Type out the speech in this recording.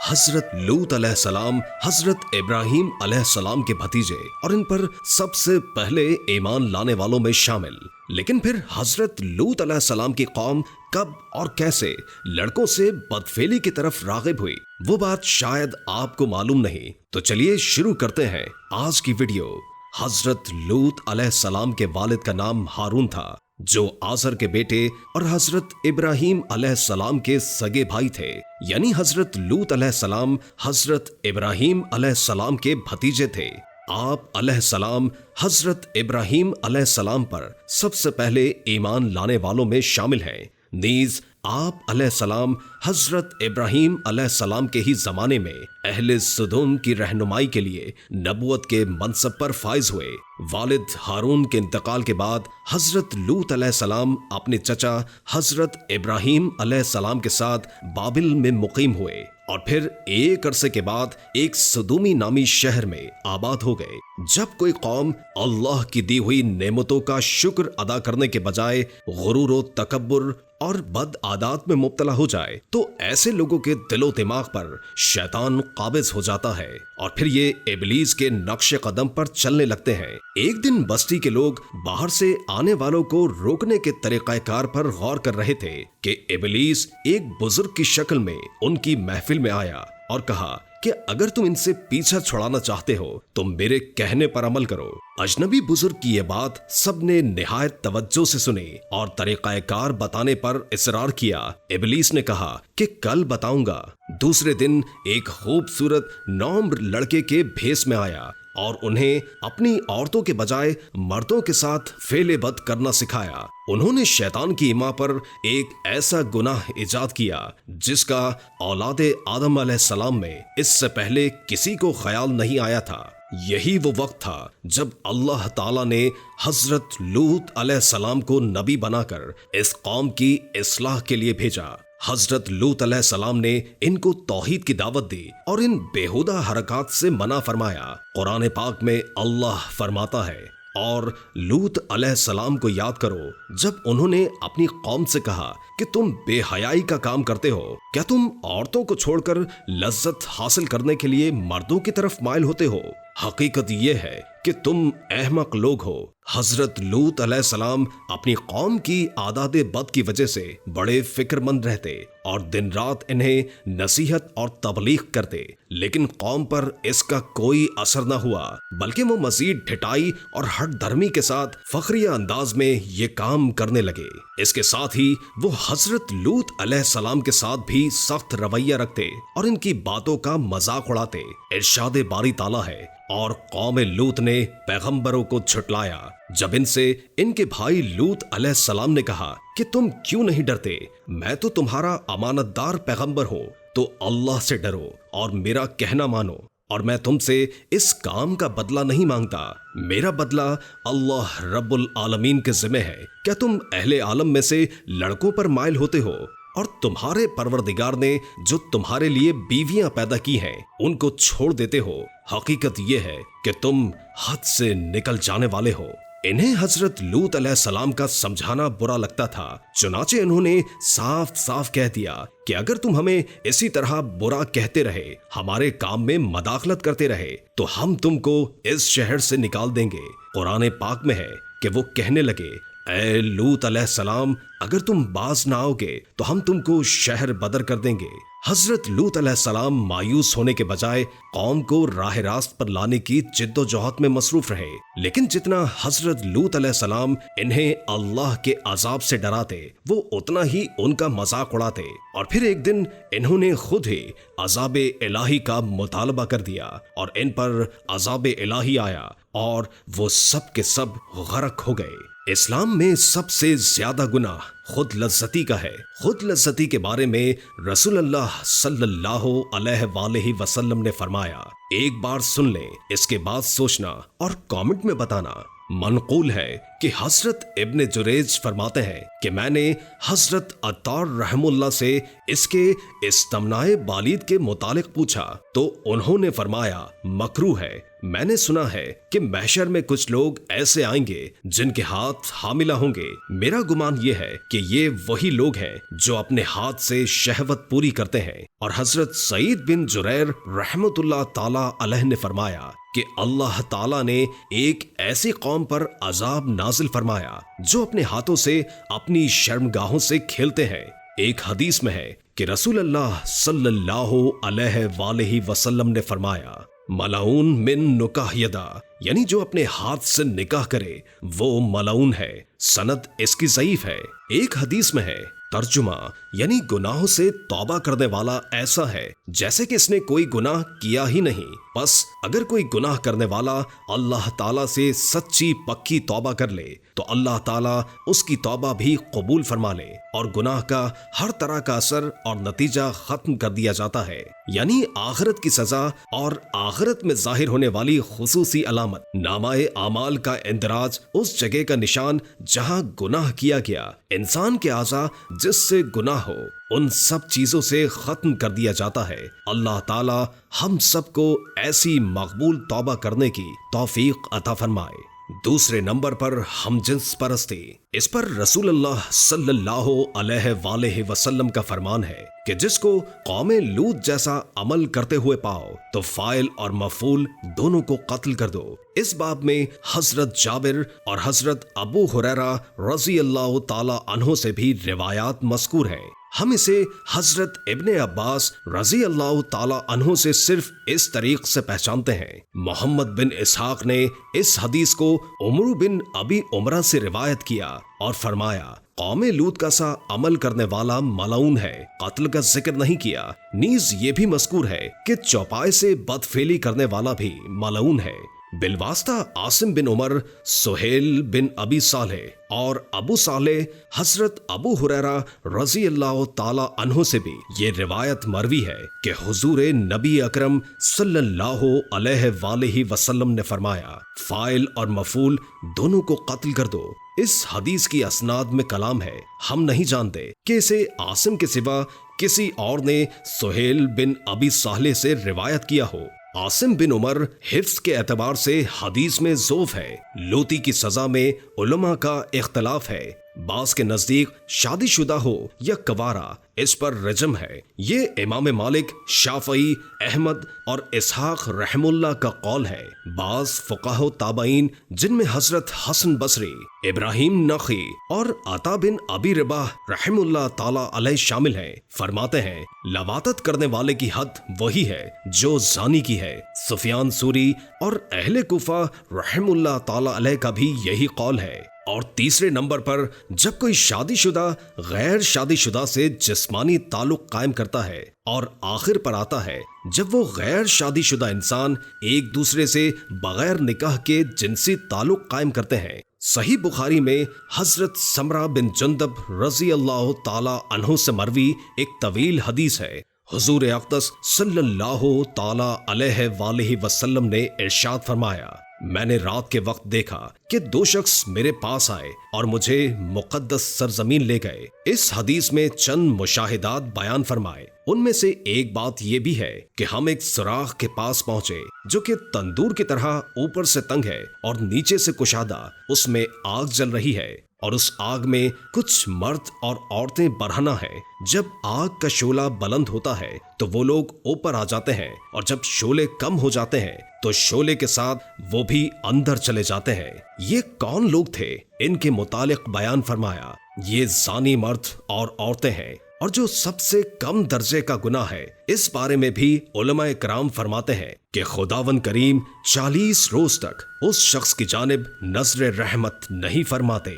हजरत लूत अलैहिस्सलाम हजरत इब्राहीम अलैहिस्सलाम के भतीजे और इन पर सबसे पहले ईमान लाने वालों में शामिल। लेकिन फिर हजरत लूत अलैहिस्सलाम की कौम कब और कैसे लड़कों से बदफेली की तरफ रागिब हुई, वो बात शायद आपको मालूम नहीं। तो चलिए शुरू करते हैं आज की वीडियो। हजरत लूत अलैहिस्सलाम के वालिद का नाम हारून था, जो आजर के बेटे और हजरत इब्राहीम अलैहिस्सलाम के सगे भाई थे। यानी हजरत लूत अलैहिस्सलाम हजरत इब्राहीम अलैहिस्सलाम के भतीजे थे। आप अलैहिस्सलाम हजरत इब्राहीम अलैहिस्सलाम पर सबसे पहले ईमान लाने वालों में शामिल हैं। नीज आप अलैहिस्सलाम हजरत इब्राहीम अलैहिस्सलाम के ही जमाने में अहले सुदूम की रहनुमाई के लिए नबुवत के मनसब पर फाइज हुए। वालिद हारून के इंतकाल के बाद हजरत लूत अलैहिस्सलाम अपने चचा हजरत इब्राहीम अलैहिस्सलाम के साथ बाबिल में मुकीम हुए और फिर एक अरसे के बाद एक सदूमी नामी शहर में आबाद हो गए। जब कोई कौम अल्लाह की दी हुई नेमतों का शुक्र अदा करने के बजाय गुरूर व तकब्बुर और बद आदात में मुब्तला हो जाए तो ऐसे लोगों के दिलो दिमाग पर शैतान काबिज हो जाता है और फिर ये इबलीस के नक्शे कदम पर चलने लगते हैं। एक दिन बस्ती के लोग बाहर से आने वालों को रोकने के तरीक़ाकार पर गौर कर रहे थे कि इबलीस एक बुजुर्ग की शक्ल में उनकी महफिल में आया और कहा कि अगर तुम इनसे पीछा छुड़ाना चाहते हो तो मेरे कहने पर अमल करो। अजनबी बुजुर्ग की ये बात सबने निहायत तवज्जो से सुनी और तरीक़ाकार बताने पर इसरार किया। इबलीस ने कहा कि कल बताऊंगा। दूसरे दिन एक खूबसूरत नौम्र लड़के के भेस में आया और उन्हें अपनी औरतों के बजाय मर्दों के साथ फेले बद करना सिखाया। उन्होंने शैतान की इमा पर एक ऐसा गुनाह इजाद किया जिसका औलादे आदम अलैहिस्सलाम में इससे पहले किसी को ख्याल नहीं आया था। यही वो वक्त था जब अल्लाह ताला ने हजरत लूत अलैहिस्सलाम को नबी बनाकर इस कौम की इस्लाह के लिए भेजा। हजरत लूत अलैहिस्सलाम ने इनको तौहीद की दावत दी और इन बेहुदा हरकत से मना फरमाया। कुरान पाक में अल्लाह फरमाता है, और लूत अलैहिस्सलाम को याद करो जब उन्होंने अपनी कौम से कहा कि तुम बेहयाई का काम करते हो। क्या तुम औरतों को छोड़कर लज्जत हासिल करने के लिए मर्दों की तरफ माइल होते हो? हकीकत ये है कि तुम अहमक लोग हो। हजरत लूत अलैहिस्सलाम अपनी कौम की आदाते बद की वजह से बड़े फिक्रमंद रहते और दिन रात इन्हें नसीहत और तबलीग करते, लेकिन कौम पर इसका कोई असर न हुआ, बल्कि वो मजीद ढिठाई और हट धर्मी के साथ फखरिया अंदाज में ये काम करने लगे। इसके साथ ही वो हजरत लूत अलैहिस्सलाम के साथ भी सख्त रवैया रखते और इनकी बातों का मजाक उड़ाते। इरशादे बारी ताला है, और कौम लूत ने पैगंबरों को झुटलाया जब इनसे इनके भाई लूत अलैहिस्सलाम ने कहा कि तुम क्यों नहीं डरते, मैं तो तुम्हारा अमानतदार पैगंबर हूँ, तो अल्लाह से डरो और मेरा कहना मानो, और मैं तुमसे इस काम का बदला नहीं मांगता। मेरा बदला अल्लाह रब्बुल आलमीन के जिम्मे है। क्या तुम अहले आलम में से लड़कों पर माइल होते हो? और तुम्हारे परवरदिगार ने जो तुम्हारे लिए बीवियां पैदा की हैं उनको छोड़ देते हो? हकीकत यह है कि तुम हद से निकल जाने वाले हो। इन्हें हजरत लूत अलैहिस्सलाम का समझाना बुरा लगता था, चुनाचे उन्होंने साफ साफ कह दिया कि अगर तुम हमें इसी तरह बुरा कहते रहे, हमारे काम में मदाखलत करते रहे, तो हम तुमको इस शहर से निकाल देंगे। कुरान पाक में है कि वो कहने लगे, ऐ लूत अलैहिस्सलाम, अगर तुम बाज ना आओगे तो हम तुमको शहर बदर कर देंगे। हजरत लूत अलैहिस्सलाम मायूस होने के बजाय कौम को राह रास्त पर लाने की जिद्दोजहद में मसरूफ रहे, लेकिन जितना हजरत लूत अलैहिस्सलाम इन्हें अल्लाह के अजाब से डराते, वो उतना ही उनका मजाक उड़ाते। और फिर एक दिन इन्होंने खुद ही अजाब इलाही का मुतालबा कर दिया और इन पर अजाब इलाही आया और वो सब के सब गरक हो गए। इस्लाम में सबसे ज्यादा गुनाह खुद लज्जती का है। खुद लज्जती के बारे में रसूलुल्लाह सल्लल्लाहु अलैहि वसल्लम ने फरमाया, एक बार सुन ले, इसके बाद सोचना और कमेंट में बताना। मनकूल है कि हजरत इब्ने जुरैज फरमाते हैं कि मैंने हजरत अत्तार रहमुल्लाह से इसके इस्तमनाए बालिद के मुतालिक पूछा तो उन्होंने फरमाया मकरूह है। میں نے سنا ہے کہ محشر میں کچھ لوگ ایسے آئیں گے جن کے ہاتھ حاملہ ہوں گے. میرا گمان یہ ہے کہ یہ وہی لوگ ہیں جو اپنے ہاتھ سے شہوت پوری کرتے ہیں. اور حضرت سعید بن جریر رحمت اللہ تعالی علیہ نے فرمایا کہ اللہ تعالیٰ نے ایک ایسی قوم پر عذاب نازل فرمایا جو اپنے ہاتھوں سے اپنی شرمگاہوں سے کھیلتے ہیں. ایک حدیث میں ہے کہ رسول اللہ صلی اللہ علیہ وآلہ وسلم نے فرمایا ملعون من نکاح یدا، یعنی جو اپنے ہاتھ سے نکاح کرے وہ ملعون ہے. سند اس کی ضعیف ہے. ایک حدیث میں ہے ترجمہ یعنی گناہوں سے توبہ کرنے والا ایسا ہے جیسے کہ اس نے کوئی گناہ کیا ہی نہیں. بس اگر کوئی گناہ کرنے والا اللہ تعالیٰ سے سچی پکی توبہ کر لے تو اللہ تعالیٰ اس کی توبہ بھی قبول فرما لے اور گناہ کا ہر طرح کا اثر اور نتیجہ ختم کر دیا جاتا ہے. یعنی آخرت کی سزا اور آخرت میں ظاہر ہونے والی خصوصی علامت نامہ اعمال کا اندراج اس جگہ کا نشان جہاں گناہ کیا گیا. انسان کے اعضاء جس سے گناہ ہو ان سب چیزوں سے ختم کر دیا جاتا ہے. اللہ تعالی ہم سب کو ایسی مقبول توبہ کرنے کی توفیق عطا فرمائے. دوسرے نمبر پر ہم جنس پرستی. اس پر رسول اللہ صلی اللہ علیہ وآلہ وسلم کا فرمان ہے کہ جس کو قوم لوط جیسا عمل کرتے ہوئے پاؤ تو فاعل اور مفعول دونوں کو قتل کر دو. اس باب میں حضرت جابر اور حضرت ابو ہریرہ رضی اللہ تعالی عنہ سے بھی روایات مذکور ہیں. ہم اسے حضرت ابن عباس رضی اللہ تعالی عنہ سے صرف اس طریق سے پہچانتے ہیں. محمد بن اسحاق نے اس حدیث کو عمرو بن ابی عمرہ سے روایت کیا اور فرمایا قوم لوط کا سا عمل کرنے والا ملعون ہے. قتل کا ذکر نہیں کیا. نیز یہ بھی مذکور ہے کہ چوپائے سے بدفعلی کرنے والا بھی ملعون ہے. بالواسطہ عاصم بن عمر، سہیل بن ابی صالح اور ابو صالح حضرت ابو ہریرہ رضی اللہ تعالی عنہ سے بھی یہ روایت مروی ہے کہ حضور نبی اکرم صلی اللہ علیہ وآلہ وسلم نے فرمایا فاعل اور مفعول دونوں کو قتل کر دو. اس حدیث کی اسناد میں کلام ہے. ہم نہیں جانتے کہ اسے عاصم کے سوا کسی اور نے سہیل بن ابی صالح سے روایت کیا ہو. عاصم بن عمر حفظ کے اعتبار سے حدیث میں ضعف ہے. لوطی کی سزا میں علماء کا اختلاف ہے. بعض کے نزدیک شادی شدہ ہو یا کوارا اس پر رجم ہے. یہ امام مالک، شافعی، احمد اور اسحاق رحم اللہ کا قول ہے. بعض فقہاء و تابعین جن میں حضرت حسن بصری، ابراہیم نخعی اور عطا بن ابی رباح رحم اللہ تعالی علیہ شامل ہیں، فرماتے ہیں لواطت کرنے والے کی حد وہی ہے جو زانی کی ہے. سفیان ثوری اور اہل کوفہ رحم اللہ تعالی علیہ کا بھی یہی قول ہے. اور تیسرے نمبر پر جب کوئی شادی شدہ غیر شادی شدہ سے جسمانی تعلق قائم کرتا ہے، اور آخر پر آتا ہے جب وہ غیر شادی شدہ انسان ایک دوسرے سے بغیر نکاح کے جنسی تعلق قائم کرتے ہیں. صحیح بخاری میں حضرت سمرہ بن جندب رضی اللہ تعالی عنہ سے مروی ایک طویل حدیث ہے. حضور اقدس صلی اللہ تعالی علیہ وآلہ وسلم نے ارشاد فرمایا میں نے رات کے وقت دیکھا کہ دو شخص میرے پاس آئے اور مجھے مقدس سرزمین لے گئے. اس حدیث میں چند مشاہدات بیان فرمائے. ان میں سے ایک بات یہ بھی ہے کہ ہم ایک سوراخ کے پاس پہنچے جو کہ تندور کی طرح اوپر سے تنگ ہے اور نیچے سے کشادہ. اس میں آگ جل رہی ہے اور اس آگ میں کچھ مرد اور عورتیں برہنہ ہیں. جب آگ کا شعلہ بلند ہوتا ہے تو وہ لوگ اوپر آ جاتے ہیں اور جب شعلے کم ہو جاتے ہیں تو شعلے کے ساتھ وہ بھی اندر چلے جاتے ہیں. یہ کون لوگ تھے؟ ان کے متعلق بیان فرمایا یہ زانی مرد اور عورتیں ہیں اور جو سب سے کم درجے کا گناہ ہے. اس بارے میں بھی علماء کرام فرماتے ہیں کہ خداوند کریم 40 روز تک اس شخص کی جانب نظر رحمت نہیں فرماتے.